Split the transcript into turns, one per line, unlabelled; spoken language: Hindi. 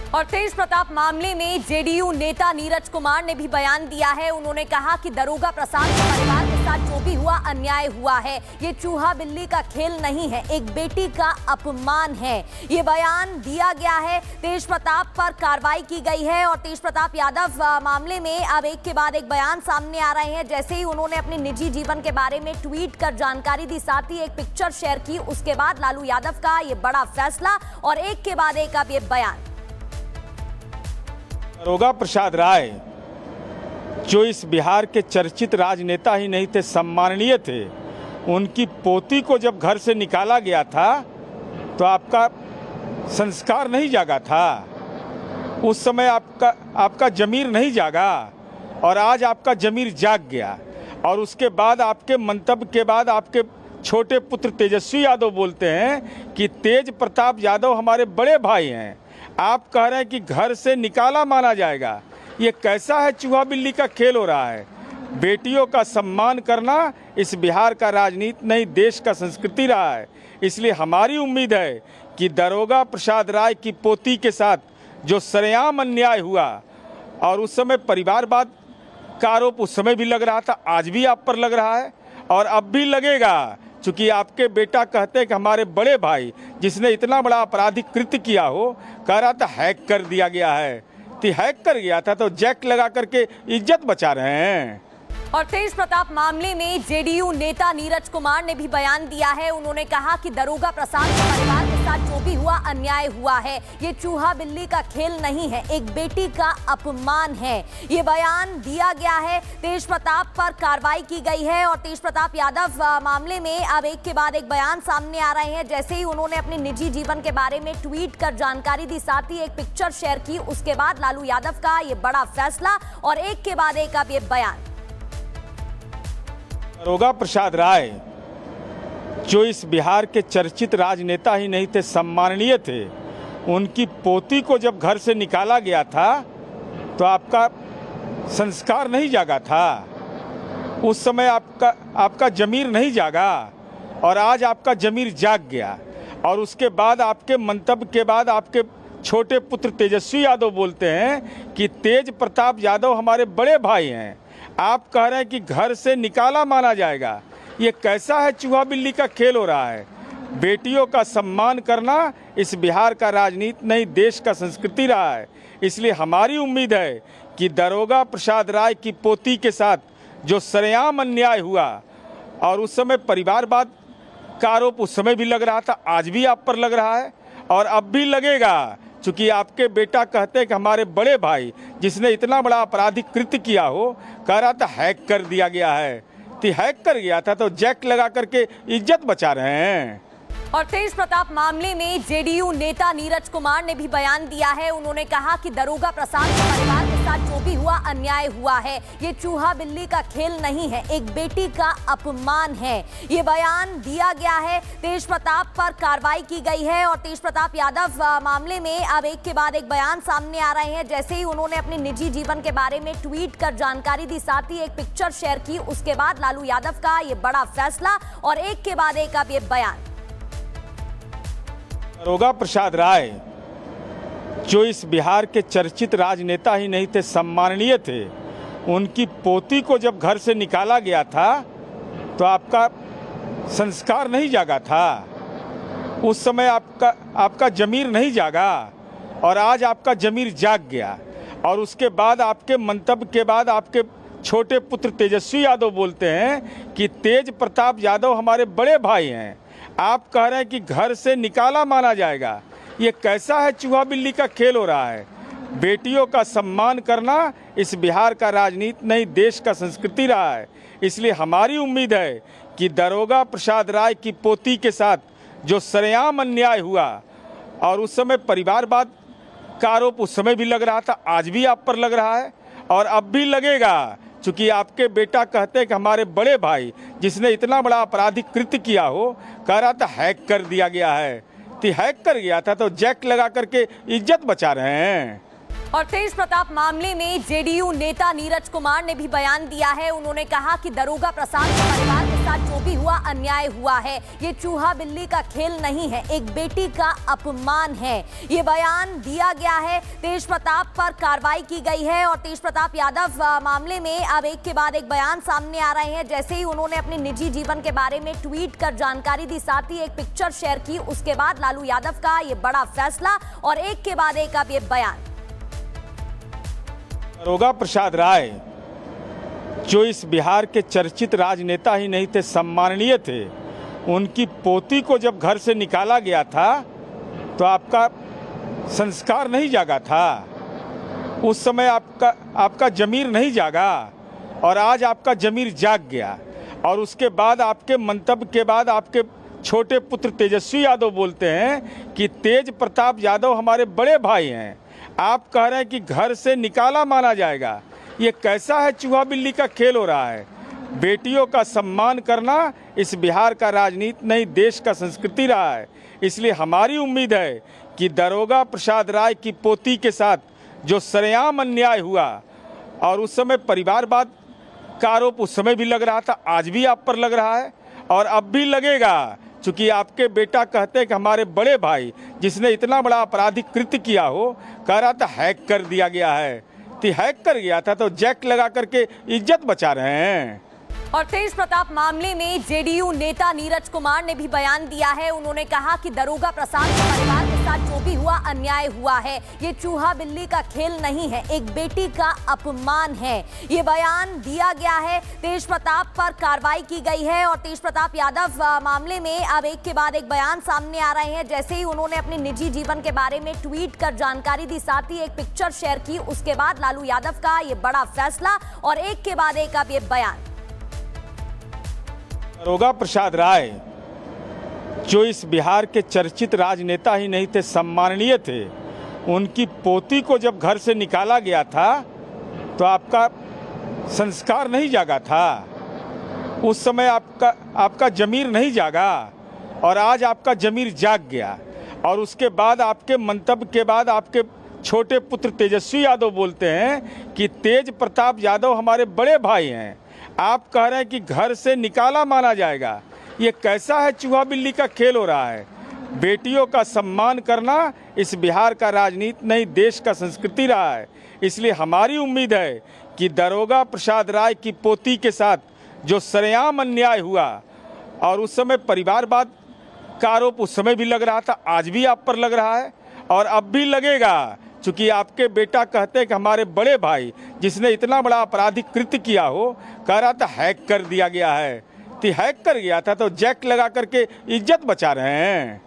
और तेज प्रताप मामले में जेडीयू नेता नीरज कुमार ने भी बयान दिया है। उन्होंने कहा कि दरोगा प्रसाद के परिवार के साथ जो भी हुआ अन्याय हुआ है, ये चूहा बिल्ली का खेल नहीं है, एक बेटी का अपमान है। ये बयान दिया गया है। तेज प्रताप पर कार्रवाई की गई है और तेज प्रताप यादव मामले में अब एक के बाद एक बयान सामने आ रहे हैं। जैसे ही उन्होंने अपने निजी जीवन के बारे में ट्वीट कर जानकारी दी, साथ ही एक पिक्चर शेयर की, उसके बाद लालू यादव का ये बड़ा फैसला और एक के बाद एक अब ये बयान।
दरोगा प्रसाद राय जो इस बिहार के चर्चित राजनेता ही नहीं थे, सम्माननीय थे, उनकी पोती को जब घर से निकाला गया था तो आपका संस्कार नहीं जागा था। उस समय आपका जमीर नहीं जागा और आज आपका जमीर जाग गया। और उसके बाद आपके मंतव्य के बाद आपके छोटे पुत्र तेजस्वी यादव बोलते हैं कि तेज प्रताप यादव हमारे बड़े भाई हैं। आप कह रहे हैं कि घर से निकाला माना जाएगा। ये कैसा है चूहा बिल्ली का खेल हो रहा है। बेटियों का सम्मान करना इस बिहार का राजनीति नहीं, देश का संस्कृति रहा है। इसलिए हमारी उम्मीद है कि दरोगा प्रसाद राय की पोती के साथ जो सरेआम अन्याय हुआ, और उस समय परिवारवाद का आरोप उस समय भी लग रहा था, आज भी आप पर लग रहा है और अब भी लगेगा। चूँकि आपके बेटा कहते हैं कि हमारे बड़े भाई जिसने इतना बड़ा आपराधिक कृत्य किया हो, कह रहा था हैक कर दिया गया है, तो हैक कर गया था तो जैक लगा करके इज्जत बचा रहे हैं।
और तेज प्रताप मामले में जेडीयू नेता नीरज कुमार ने भी बयान दिया है। उन्होंने कहा कि दरोगा प्रसाद के परिवार के साथ जो भी हुआ अन्याय हुआ है, ये चूहा बिल्ली का खेल नहीं है, एक बेटी का अपमान है। ये बयान दिया गया है। तेज प्रताप पर कार्रवाई की गई है और तेज प्रताप यादव मामले में अब एक के बाद एक बयान सामने आ रहे हैं। जैसे ही उन्होंने अपने निजी जीवन के बारे में ट्वीट कर जानकारी दी, साथ ही एक पिक्चर शेयर की, उसके बाद लालू यादव का ये बड़ा फैसला और एक के बाद एक अब ये बयान।
दरोगा प्रसाद राय जो इस बिहार के चर्चित राजनेता ही नहीं थे, सम्माननीय थे, उनकी पोती को जब घर से निकाला गया था तो आपका संस्कार नहीं जागा था। उस समय आपका जमीर नहीं जागा और आज आपका जमीर जाग गया। और उसके बाद आपके मंतव्य के बाद आपके छोटे पुत्र तेजस्वी यादव बोलते हैं कि तेज प्रताप यादव हमारे बड़े भाई हैं। आप कह रहे हैं कि घर से निकाला माना जाएगा। ये कैसा है चूहा बिल्ली का खेल हो रहा है। बेटियों का सम्मान करना इस बिहार का राजनीति नहीं, देश का संस्कृति रहा है। इसलिए हमारी उम्मीद है कि दरोगा प्रसाद राय की पोती के साथ जो सरेआम अन्याय हुआ, और उस समय परिवारवाद का आरोप उस समय भी लग रहा था, आज भी आप पर लग रहा है और अब भी लगेगा। चूँकि आपके बेटा कहते हैं कि हमारे बड़े भाई जिसने इतना बड़ा आपराधिक कृत्य किया हो, कह रहा था हैक कर दिया गया है, तो हैक कर गया था तो जैक लगा करके इज्जत बचा रहे हैं।
और तेज प्रताप मामले में जेडीयू नेता नीरज कुमार ने भी बयान दिया है। उन्होंने कहा कि दरोगा प्रसाद के परिवार के साथ जो भी हुआ अन्याय हुआ है, ये चूहा बिल्ली का खेल नहीं है, एक बेटी का अपमान है। ये बयान दिया गया है। तेज प्रताप पर कार्रवाई की गई है और तेज प्रताप यादव मामले में अब एक के बाद एक बयान सामने आ रहे हैं। जैसे ही उन्होंने अपने निजी जीवन के बारे में ट्वीट कर जानकारी दी, साथ ही एक पिक्चर शेयर की, उसके बाद लालू यादव का ये बड़ा फैसला और एक के बाद एक अब ये बयान।
दरोगा प्रसाद राय जो इस बिहार के चर्चित राजनेता ही नहीं थे, सम्माननीय थे, उनकी पोती को जब घर से निकाला गया था तो आपका संस्कार नहीं जागा था। उस समय आपका जमीर नहीं जागा और आज आपका जमीर जाग गया। और उसके बाद आपके मंतव्य के बाद आपके छोटे पुत्र तेजस्वी यादव बोलते हैं कि तेज प्रताप यादव हमारे बड़े भाई हैं। आप कह रहे हैं कि घर से निकाला माना जाएगा। ये कैसा है चूहा बिल्ली का खेल हो रहा है। बेटियों का सम्मान करना इस बिहार का राजनीति नहीं, देश का संस्कृति रहा है। इसलिए हमारी उम्मीद है कि दरोगा प्रसाद राय की पोती के साथ जो सरेआम अन्याय हुआ, और उस समय परिवारवाद का आरोप उस समय भी लग रहा था, आज भी आप पर लग रहा है और अब भी लगेगा। चूँकि आपके बेटा कहते हैं कि हमारे बड़े भाई जिसने इतना बड़ा आपराधिक कृत्य किया हो, कह रहा था हैक कर दिया गया है, तो हैक कर गया था तो जैक लगा करके इज्जत बचा रहे हैं।
और तेज प्रताप मामले में जेडीयू नेता नीरज कुमार ने भी बयान दिया है। उन्होंने कहा कि दरोगा प्रसाद के परिवार के साथ जो भी हुआ अन्याय हुआ है, ये चूहा बिल्ली का खेल नहीं है, एक बेटी का अपमान है। ये बयान दिया गया है। तेज प्रताप पर कार्रवाई की गई है और तेज प्रताप यादव मामले में अब एक के बाद एक बयान सामने आ रहे हैं। जैसे ही उन्होंने अपने निजी जीवन के बारे में ट्वीट कर जानकारी दी, साथ ही एक पिक्चर शेयर की, उसके बाद लालू यादव का ये बड़ा फैसला और एक के बाद एक अब ये बयान।
दरोगा प्रसाद राय जो इस बिहार के चर्चित राजनेता ही नहीं थे, सम्माननीय थे, उनकी पोती को जब घर से निकाला गया था तो आपका संस्कार नहीं जागा था। उस समय आपका जमीर नहीं जागा और आज आपका जमीर जाग गया। और उसके बाद आपके मंतव्य के बाद आपके छोटे पुत्र तेजस्वी यादव बोलते हैं कि तेज प्रताप यादव हमारे बड़े भाई हैं। आप कह रहे हैं कि घर से निकाला माना जाएगा। ये कैसा है चूहा बिल्ली का खेल हो रहा है। बेटियों का सम्मान करना इस बिहार का राजनीति नहीं, देश का संस्कृति रहा है। इसलिए हमारी उम्मीद है कि दरोगा प्रसाद राय की पोती के साथ जो सरेआम अन्याय हुआ, और उस समय परिवारवाद का आरोप उस समय भी लग रहा था, आज भी आप पर लग रहा है और अब भी लगेगा, चूँकि आपके बेटा कहते हैं कि हमारे बड़े भाई जिसने इतना बड़ा आपराधिक कृत्य किया हो, कह रहा था हैक कर दिया गया है, तो हैक कर गया था तो जैक लगा करके इज्जत बचा रहे हैं।
और तेज प्रताप मामले में जेडीयू नेता नीरज कुमार ने भी बयान दिया है। उन्होंने कहा कि दरोगा प्रसाद के परिवार के साथ जो भी हुआ अन्याय हुआ है, ये चूहा बिल्ली का खेल नहीं है, एक बेटी का अपमान है। ये बयान दिया गया है। तेज प्रताप पर कार्रवाई की गई है और तेज प्रताप यादव मामले में अब एक के बाद एक बयान सामने आ रहे हैं। जैसे ही उन्होंने अपने निजी जीवन के बारे में ट्वीट कर जानकारी दी, साथ ही एक पिक्चर शेयर की, उसके बाद लालू यादव का ये बड़ा फैसला और एक के बाद एक अब ये बयान।
दरोगा प्रसाद राय जो इस बिहार के चर्चित राजनेता ही नहीं थे, सम्माननीय थे, उनकी पोती को जब घर से निकाला गया था तो आपका संस्कार नहीं जागा था। उस समय आपका जमीर नहीं जागा और आज आपका जमीर जाग गया। और उसके बाद आपके मंतव्य के बाद आपके छोटे पुत्र तेजस्वी यादव बोलते हैं कि तेज प्रताप यादव हमारे बड़े भाई हैं। आप कह रहे हैं कि घर से निकाला माना जाएगा। ये कैसा है चूहा बिल्ली का खेल हो रहा है। बेटियों का सम्मान करना इस बिहार का राजनीति नहीं, देश का संस्कृति रहा है। इसलिए हमारी उम्मीद है कि दरोगा प्रसाद राय की पोती के साथ जो सरेआम अन्याय हुआ, और उस समय परिवारवाद का आरोप उस समय भी लग रहा था, आज भी आप पर लग रहा है और अब भी लगेगा, चूँकि आपके बेटा कहते हैं कि हमारे बड़े भाई जिसने इतना बड़ा आपराधिक कृत्य किया हो, कह रहा था हैक कर दिया गया है, तो हैक कर गया था तो जैक लगा करके इज्जत बचा रहे हैं।